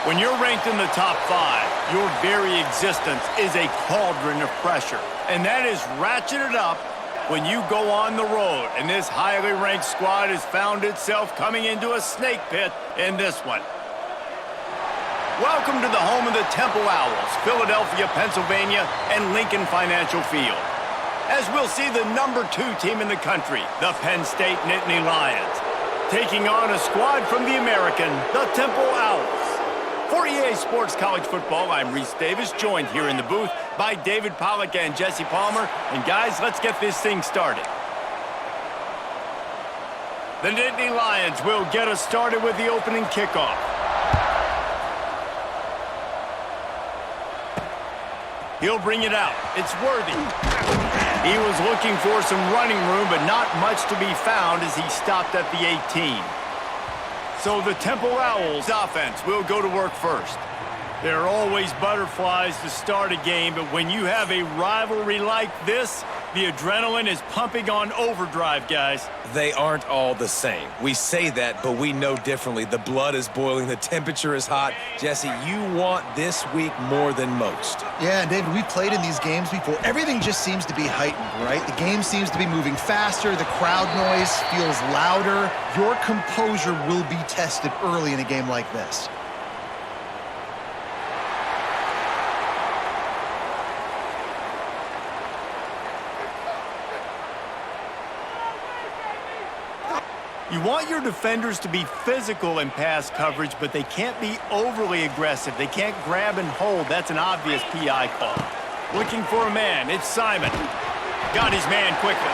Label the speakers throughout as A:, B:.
A: When you're ranked in the top 5, your very existence is a cauldron of pressure. And that is ratcheted up when you go on the road. And this highly ranked squad has found itself coming into a snake pit in this one. Welcome to the home of the Temple Owls, Philadelphia, Pennsylvania, and Lincoln Financial Field. As we'll see the #2 team in the country, the Penn State Nittany Lions, taking on a squad from the American, the Temple Owls. For EA Sports College Football, I'm Reese Davis, joined here in the booth by David Pollack and Jesse Palmer. And guys, let's get this thing started. The Nittany Lions will get us started with the opening kickoff. He'll bring it out. It's Worthy. He was looking for some running room, but not much to be found as he stopped at the 18. So the Temple Owls offense will go to work first. There are always butterflies to start a game, but when you have a rivalry like this, the adrenaline is pumping on overdrive, guys.
B: They aren't all the same. We say that, but we know differently. The blood is boiling. The temperature is hot. Jesse, you want this week more than most.
C: Yeah, and David, we've played in these games before. Everything just seems to be heightened, right? The game seems to be moving faster. The crowd noise feels louder. Your composure will be tested early in a game like this.
A: You want your defenders to be physical in pass coverage, but they can't be overly aggressive. They can't grab and hold. That's an obvious PI call. Looking for a man. It's Simon. Got his man quickly.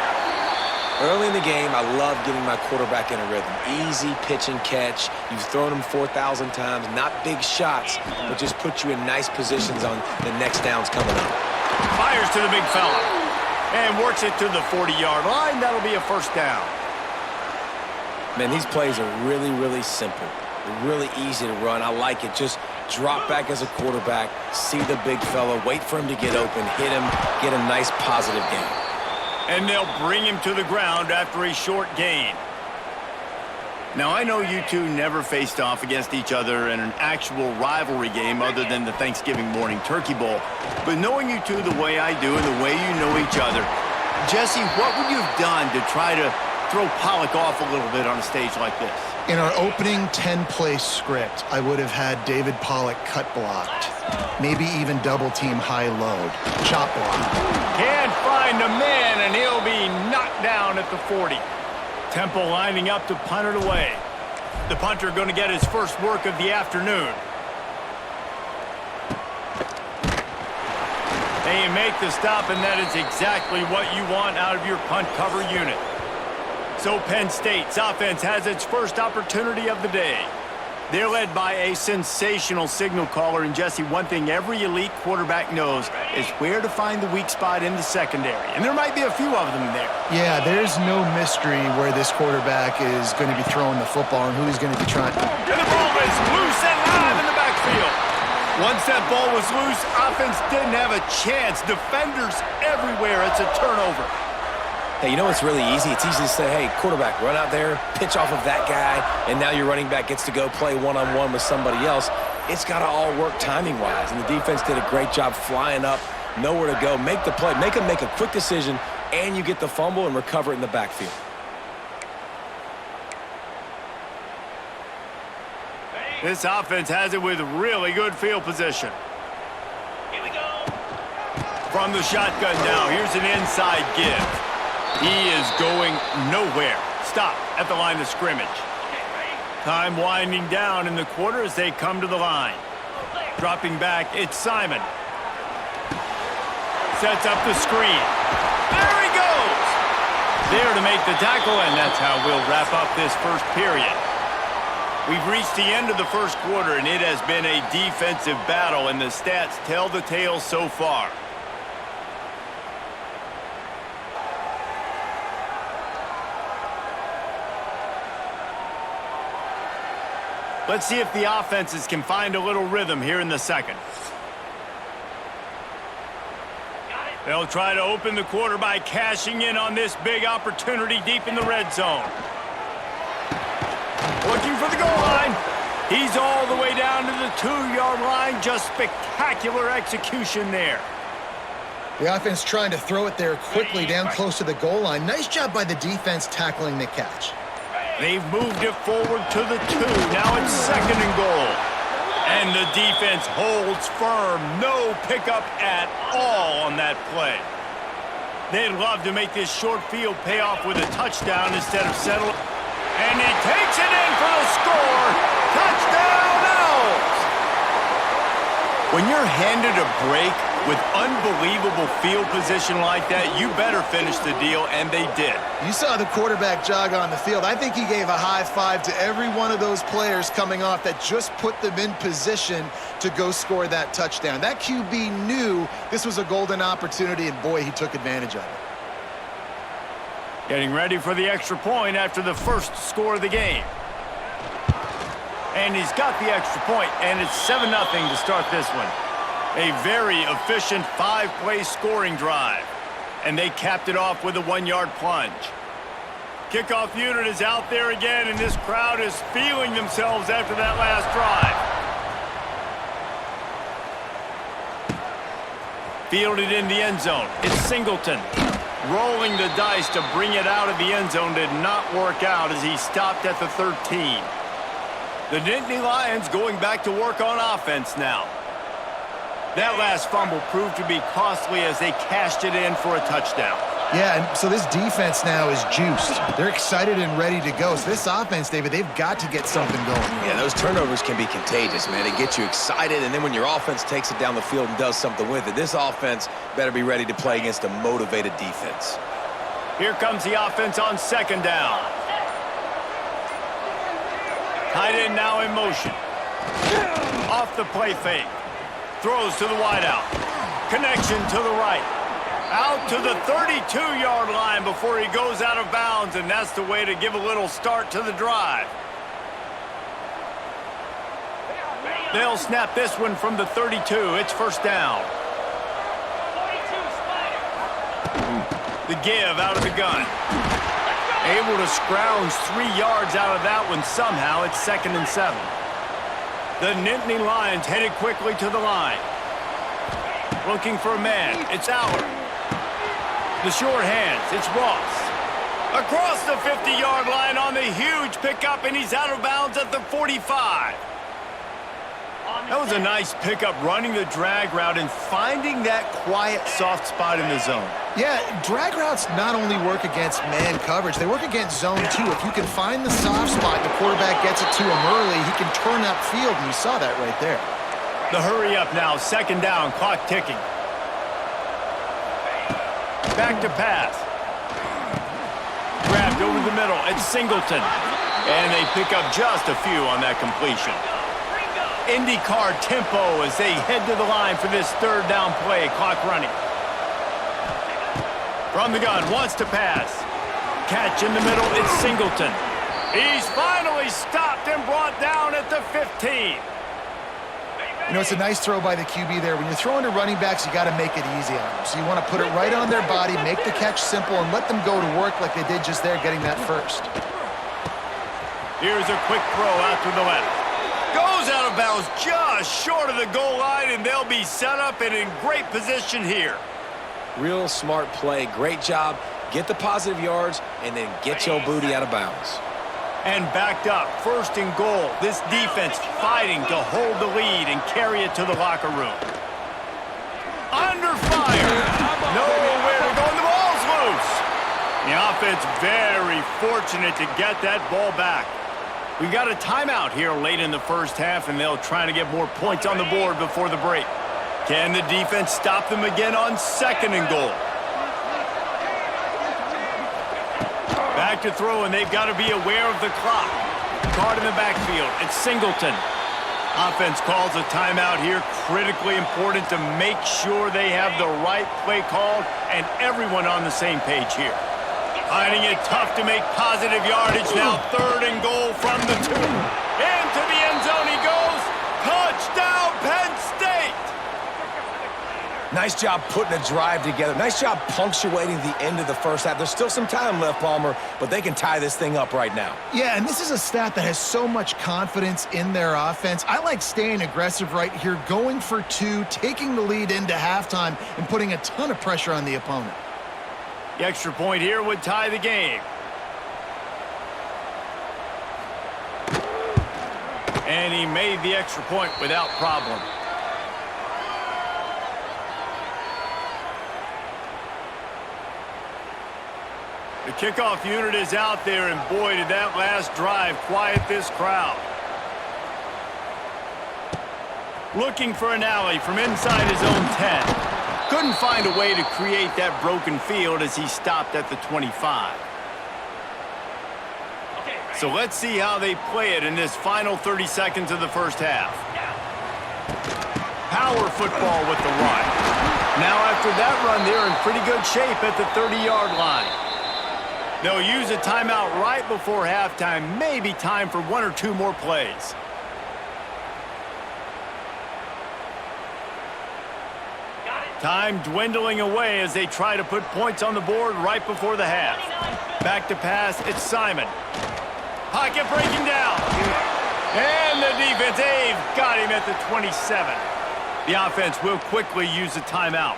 B: Early in the game, I love getting my quarterback in a rhythm. Easy pitch and catch. You've thrown him 4,000 times. Not big shots, but just put you in nice positions on the next downs coming up.
A: Fires to the big fella. And works it to the 40-yard line. That'll be a first down.
B: Man, these plays are really, really simple. They're really easy to run. I like it. Just drop back as a quarterback, see the big fella, wait for him to get open, hit him, get a nice positive gain.
A: And they'll bring him to the ground after a short gain. Now, I know you two never faced off against each other in an actual rivalry game other than the Thanksgiving morning Turkey Bowl. But knowing you two the way I do and the way you know each other, Jesse, what would you have done to try to throw Pollack off a little bit on a stage like this?
C: In our opening 10-play script, I would have had David Pollack cut blocked. Maybe even double-team high-load. Chop block.
A: Can't find a man, and he'll be knocked down at the 40. Temple lining up to punt it away. The punter going to get his first work of the afternoon. They make the stop, and that is exactly what you want out of your punt cover unit. So Penn State's offense has its first opportunity of the day. They're led by a sensational signal caller, and Jesse, one thing every elite quarterback knows is where to find the weak spot in the secondary. And there might be a few of them there.
C: Yeah, there's no mystery where this quarterback is going to be throwing the football and who he's going to be trying.
A: And the ball is loose and live in the backfield. Once that ball was loose, offense didn't have a chance. Defenders everywhere. It's a turnover.
B: Hey, you know what's really easy? It's easy to say, hey, quarterback, run out there, pitch off of that guy, and now your running back gets to go play one-on-one with somebody else. It's got to all work timing-wise, and the defense did a great job flying up, nowhere to go, make the play, make a quick decision, and you get the fumble and recover it in the backfield.
A: This offense has it with really good field position. Here we go. From the shotgun now, here's an inside give. He is going nowhere. Stop at the line of scrimmage. Time winding down in the quarter as they come to the line. Dropping back, it's Simon. Sets up the screen. There he goes! There to make the tackle, and that's how we'll wrap up this first period. We've reached the end of the first quarter, and it has been a defensive battle, and the stats tell the tale so far. Let's see if the offenses can find a little rhythm here in the second. They'll try to open the quarter by cashing in on this big opportunity deep in the red zone. Looking for the goal line. He's all the way down down to the 2-yard line. Just spectacular execution there.
C: The offense trying to throw it there quickly down close to the goal line. Nice job by the defense tackling the catch.
A: They've moved it forward to the 2. Now it's 2nd and goal. And the defense holds firm. No pickup at all on that play. They'd love to make this short field pay off with a touchdown instead of settling. And he takes it in for the score. Touchdown, Owls! When you're handed a break with unbelievable field position like that, you better finish the deal, and they did.
C: You saw the quarterback jog on the field. I think he gave a high five to every one of those players coming off that just put them in position to go score that touchdown. That QB knew this was a golden opportunity, and boy, he took advantage of it.
A: Getting ready for the extra point after the first score of the game. And he's got the extra point, and it's 7-0 to start this one. A very efficient 5-play scoring drive. And they capped it off with a 1-yard plunge. Kickoff unit is out there again, and this crowd is feeling themselves after that last drive. Fielded in the end zone. It's Singleton. Rolling the dice to bring it out of the end zone did not work out as he stopped at the 13. The Nittany Lions going back to work on offense now. That last fumble proved to be costly as they cashed it in for a touchdown.
C: Yeah, and so this defense now is juiced. They're excited and ready to go. So this offense, David, they've got to get something going.
B: Yeah, those turnovers can be contagious, man. They get you excited, and then when your offense takes it down the field and does something with it, this offense better be ready to play against a motivated defense.
A: Here comes the offense on 2nd down. Tight end now in motion. Off the play fake. Throws to the wideout. Connection to the right. Out to the 32-yard line before he goes out of bounds, and that's the way to give a little start to the drive. They'll snap this one from the 32. It's 1st down. The give out of the gun. Able to scrounge 3 yards out of that one somehow. It's 2nd and 7. The Nittany Lions headed quickly to the line. Looking for a man. It's Allard. The short hands. It's Ross. Across the 50-yard line on the huge pickup, and he's out of bounds at the 45. That was a nice pickup, running the drag route and finding that quiet, soft spot in the zone.
C: Yeah, drag routes not only work against man coverage, they work against zone too. If you can find the soft spot, the quarterback gets it to him early, he can turn that field, and you saw that right there.
A: The hurry up now, 2nd down, clock ticking. Back to pass. Grabbed over the middle, it's Singleton. And they pick up just a few on that completion. IndyCar tempo as they head to the line for this 3rd down play, clock running. From the gun, wants to pass. Catch in the middle, it's Singleton. He's finally stopped and brought down at the 15.
C: You know, it's a nice throw by the QB there. When you're throwing to running backs, you got to make it easy on them. So you want to put it right on their body, make the catch simple, and let them go to work like they did just there, getting that first.
A: Here's a quick throw out to the left. Goes out of bounds just short of the goal line, and they'll be set up and in great position here.
B: Real smart play. Great job. Get the positive yards, and then get your booty out of bounds.
A: And backed up, 1st and goal. This defense fighting to hold the lead and carry it to the locker room. Under fire. Nowhere to go, and the ball's loose. The offense very fortunate to get that ball back. We got a timeout here late in the 1st half, and they'll try to get more points on the board before the break. Can the defense stop them again on 2nd and goal? Back to throw, and they've got to be aware of the clock. Card in the backfield. It's Singleton. Offense calls a timeout here. Critically important to make sure they have the right play called and everyone on the same page here. Finding it tough to make positive yardage now. 3rd and goal from the 2. Into the end zone he goes. Touchdown, Penn State!
B: Nice job putting a drive together. Nice job punctuating the end of the first half. There's still some time left, Palmer, but they can tie this thing up right now.
C: Yeah, and this is a stat that has so much confidence in their offense. I like staying aggressive right here, going for two, taking the lead into halftime, and putting a ton of pressure on the opponent.
A: The extra point here would tie the game. And he made the extra point without problem. The kickoff unit is out there, and boy, did that last drive quiet this crowd. Looking for an alley from inside his own 10. Couldn't find a way to create that broken field as he stopped at the 25. So let's see how they play it in this final 30 seconds of the first half. Power football with the run. Now after that run, they're in pretty good shape at the 30-yard line. They'll use a timeout right before halftime. Maybe time for one or two more plays. Time dwindling away as they try to put points on the board right before the half. Back to pass, it's Simon. Pocket breaking down. And the defense, they've got him at the 27. The offense will quickly use a timeout.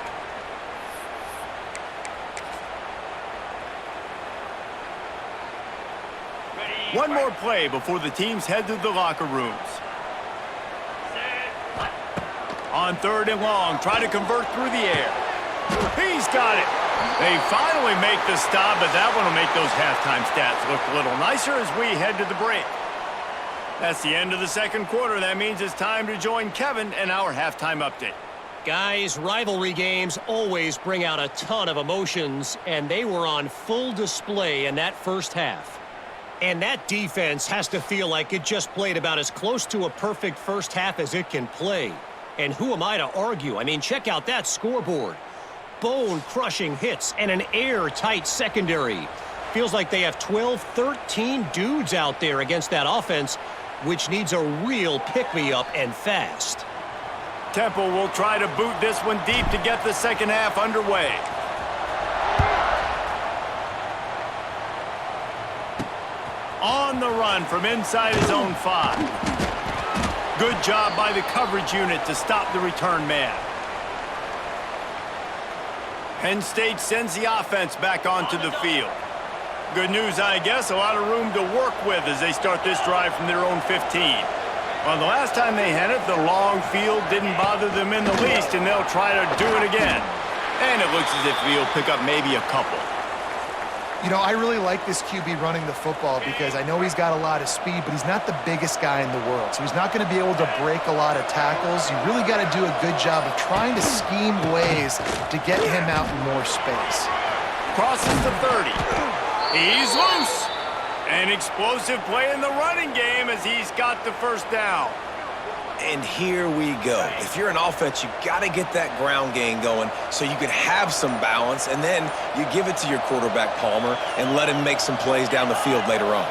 A: One more play before the teams head to the locker rooms. On 3rd and long, try to convert through the air. He's got it. They finally make the stop, but that one will make those halftime stats look a little nicer as we head to the break. That's the end of the second quarter. That means it's time to join Kevin and our halftime update.
D: Guys, rivalry games always bring out a ton of emotions, and they were on full display in that first half. And that defense has to feel like it just played about as close to a perfect first half as it can play. And who am I to argue? I mean, check out that scoreboard. Bone-crushing hits and an airtight secondary. Feels like they have 12, 13 dudes out there against that offense, which needs a real pick-me-up and fast.
A: Temple will try to boot this one deep to get the second half underway. On the run from inside his own 5. Good job by the coverage unit to stop the return man. Penn State sends the offense back onto the field. Good news, I guess, a lot of room to work with as they start this drive from their own 15. Well, the last time they had it, the long field didn't bother them in the least, and they'll try to do it again. And it looks as if he'll pick up maybe a couple.
C: You know, I really like this QB running the football because I know he's got a lot of speed, but he's not the biggest guy in the world. So he's not going to be able to break a lot of tackles. You really got to do a good job of trying to scheme ways to get him out in more space.
A: Crosses the 30. He's loose. An explosive play in the running game as he's got the first down.
B: And here we go. If you're an offense, you got to get that ground game going so you can have some balance, and then you give it to your quarterback, Palmer, and let him make some plays down the field later on.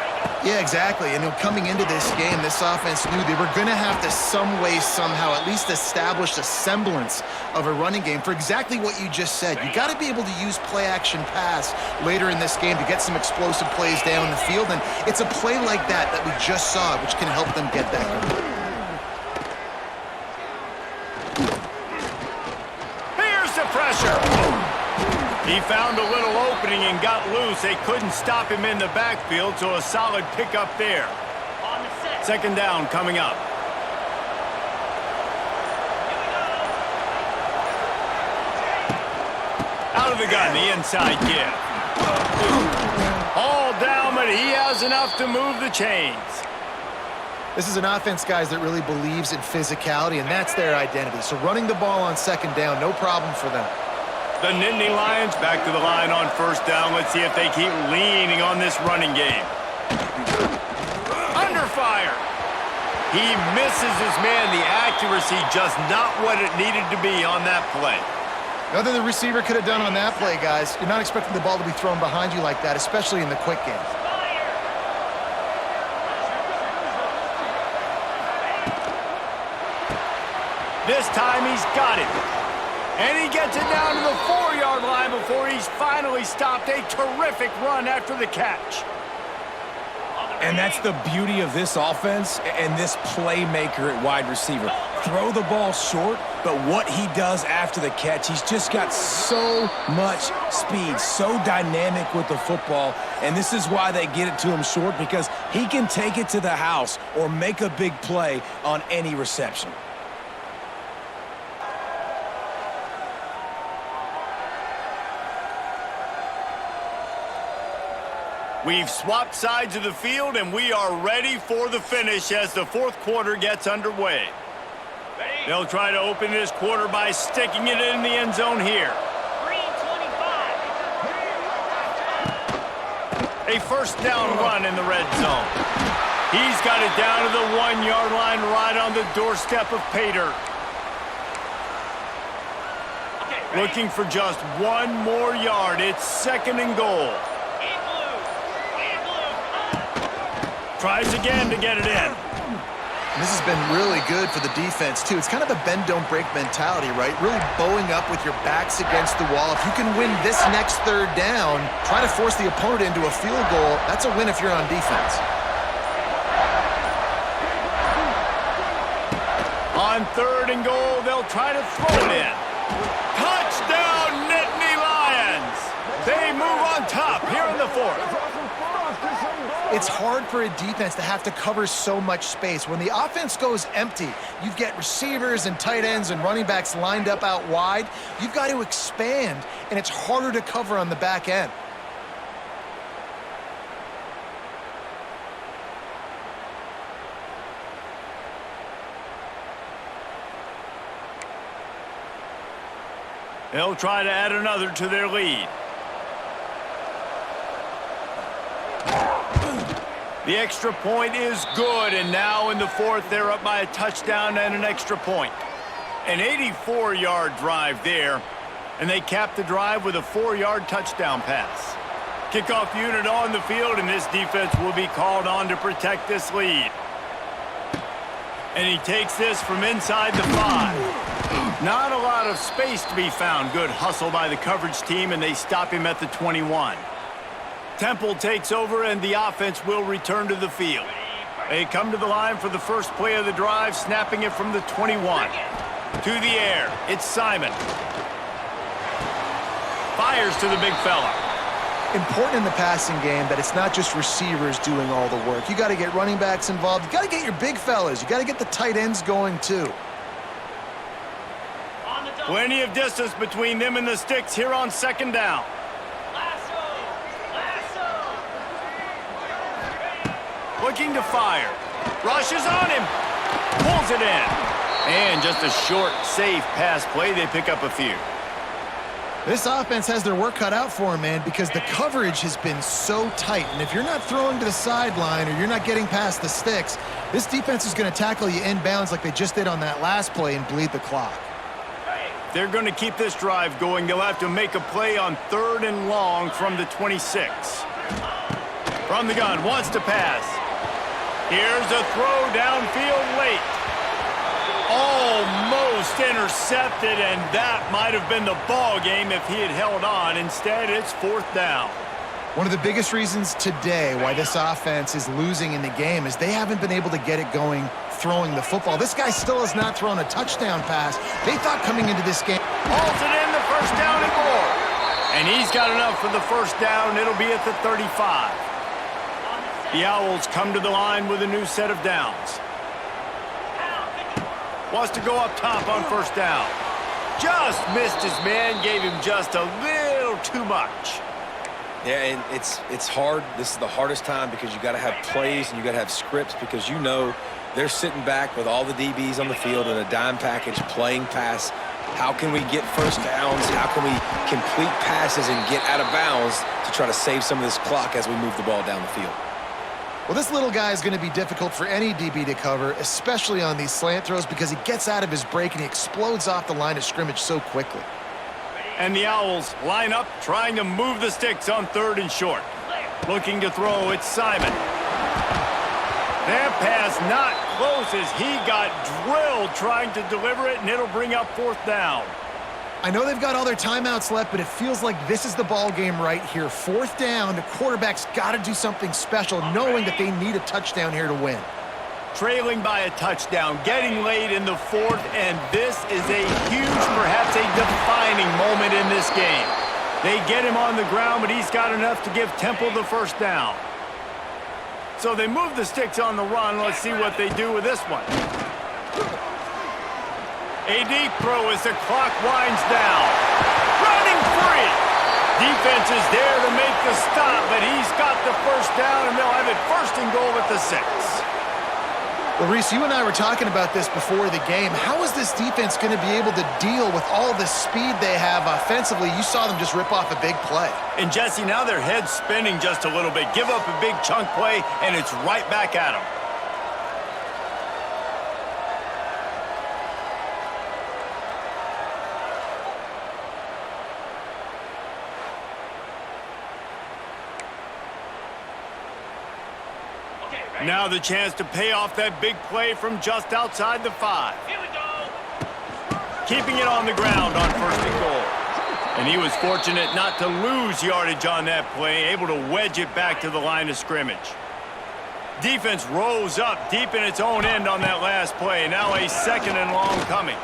C: Yeah, exactly. And coming into this game, this offense knew they were going to have to some way, somehow, at least establish a semblance of a running game for exactly what you just said. You got to be able to use play-action pass later in this game to get some explosive plays down the field, and it's a play like that we just saw, which can help them get that going.
A: Pressure. He found a little opening and got loose. They couldn't stop him in the backfield, so a solid pickup there. Second down coming up. Out of the gun, the inside give. All down, but he has enough to move the chains.
C: This is an offense, guys, that really believes in physicality, and that's their identity. So running the ball on second down, no problem for them.
A: The Nittany Lions back to the line on first down. Let's see if they keep leaning on this running game. Under fire. He misses his man. The accuracy just not what it needed to be on that play.
C: Nothing the receiver could have done on that play, guys. You're not expecting the ball to be thrown behind you like that, especially in the quick game.
A: This time he's got it. And he gets it down to the 4-yard line before he's finally stopped. A terrific run after the catch.
B: And that's the beauty of this offense and this playmaker at wide receiver. Throw the ball short, but what he does after the catch, he's just got so much speed, so dynamic with the football, and this is why they get it to him short, because he can take it to the house or make a big play on any reception.
A: We've swapped sides of the field, and we are ready for the finish as the fourth quarter gets underway. They'll try to open this quarter by sticking it in the end zone here. 3-25. A first down run in the red zone. He's got it down to the 1-yard line right on the doorstep of Pater. Looking for just one more yard. It's second and goal. Tries again to get it in.
C: This has been really good for the defense, too. It's kind of a bend-don't-break mentality, right? Really bowing up with your backs against the wall. If you can win this next third down, try to force the opponent into a field goal. That's a win if you're on defense.
A: On third and goal, they'll try to throw it in. Touchdown, Nittany Lions! They move on top here in the fourth.
C: It's hard for a defense to have to cover so much space. When the offense goes empty, you get receivers and tight ends and running backs lined up out wide. You've got to expand, and it's harder to cover on the back end.
A: They'll try to add another to their lead. The extra point is good, and now in the fourth, they're up by a touchdown and an extra point. An 84-yard drive there, and they cap the drive with a 4-yard touchdown pass. Kickoff unit on the field, and this defense will be called on to protect this lead. And he takes this from inside the 5. Not a lot of space to be found. Good hustle by the coverage team, and they stop him at the 21. Temple takes over, and the offense will return to the field. They come to the line for the first play of the drive, snapping it from the 21. To the air, it's Simon. Fires to the big fella.
C: Important in the passing game that it's not just receivers doing all the work. You got to get running backs involved. You got to get your big fellas. You got to get the tight ends going, too.
A: Plenty of distance between them and the sticks here on second down. Looking to fire. Rushes on him. Pulls it in. And just a short, safe pass play. They pick up a few.
C: This offense has their work cut out for them, man, because the coverage has been so tight. And if you're not throwing to the sideline or you're not getting past the sticks, this defense is going to tackle you inbounds like they just did on that last play and bleed the clock.
A: They're going to keep this drive going. They'll have to make a play on third and long from the 26. From the gun, wants to pass. Here's a throw downfield late. Almost intercepted, and that might have been the ball game if he had held on. Instead, it's fourth down.
C: One of the biggest reasons today why this offense is losing in the game is they haven't been able to get it going throwing the football. This guy still has not thrown a touchdown pass. They thought coming into this game.
A: Hauls it in, the first down and goal. And he's got enough for the first down. It'll be at the 35. The Owls come to the line with a new set of downs. Wants to go up top on first down. Just missed his man, gave him just a little too much.
B: Yeah, and it's hard. This is the hardest time because you got to have plays and you got to have scripts because you know they're sitting back with all the DBs on the field in a dime package playing pass. How can we get first downs? How can we complete passes and get out of bounds to try to save some of this clock as we move the ball down the field?
C: Well, this little guy is going to be difficult for any DB to cover, especially on these slant throws because he gets out of his break and he explodes off the line of scrimmage so quickly.
A: And the Owls line up, trying to move the sticks on third and short. Looking to throw, it's Simon. That pass not close as he got drilled trying to deliver it, and it'll bring up fourth down.
C: I know they've got all their timeouts left, but it feels like this is the ball game right here. 4th down, the quarterback's got to do something special, knowing that they need a touchdown here to win.
A: Trailing by a touchdown, getting late in the 4th, and this is a huge, perhaps a defining moment in this game. They get him on the ground, but he's got enough to give Temple the first down. So they move the sticks on the run. Let's see what they do with this one. A deep throw as the clock winds down. Running free. Defense is there to make the stop, but he's got the first down, and they'll have it 1st and goal at the 6.
C: Well, Reese, you and I were talking about this before the game. How is this defense going to be able to deal with all the speed they have offensively? You saw them just rip off a big play.
A: And, Jesse, now their head's spinning just a little bit. Give up a big chunk play, and it's right back at them. Now the chance to pay off that big play from just outside the 5.
E: Here we go.
A: Keeping it on the ground on 1st and goal. And he was fortunate not to lose yardage on that play, able to wedge it back to the line of scrimmage. Defense rose up deep in its own end on that last play. Now a 2nd and long coming.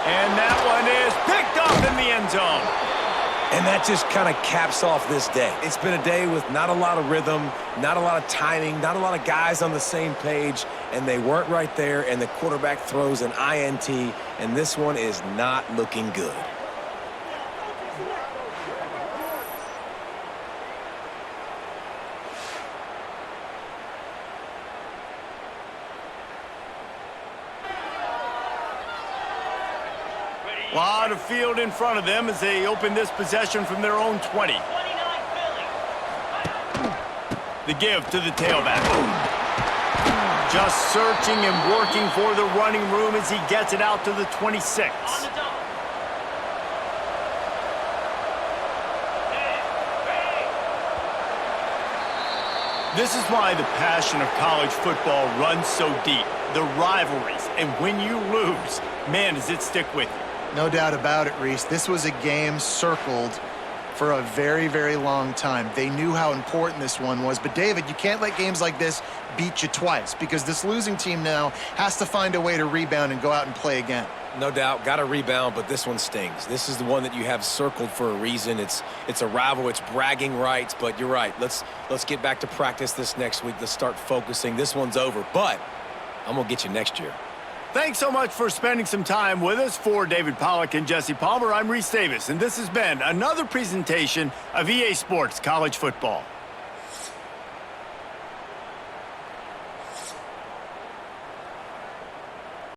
A: And that one is picked up in the end zone.
B: And that just kind of caps off this day. It's been a day with not a lot of rhythm, not a lot of timing, not a lot of guys on the same page, and they weren't right there, and the quarterback throws an INT, and this one is not looking good.
A: A lot of field in front of them as they open this possession from their own 20. The give to the tailback. Just searching and working for the running room as he gets it out to the 26. This is why the passion of college football runs so deep. The rivalries, and when you lose, man, does it stick with you.
C: No doubt about it, Reese. This was a game circled for a very, very long time. They knew how important this one was. But, David, you can't let games like this beat you twice because this losing team now has to find a way to rebound and go out and play again.
B: No doubt, got to rebound, but this one stings. This is the one that you have circled for a reason. It's a rival, it's bragging rights, but you're right. Let's get back to practice this next week. Let's start focusing. This one's over, but I'm going to get you next year.
A: Thanks so much for spending some time with us. For David Pollack and Jesse Palmer, I'm Reese Davis, and this has been another presentation of EA Sports College Football.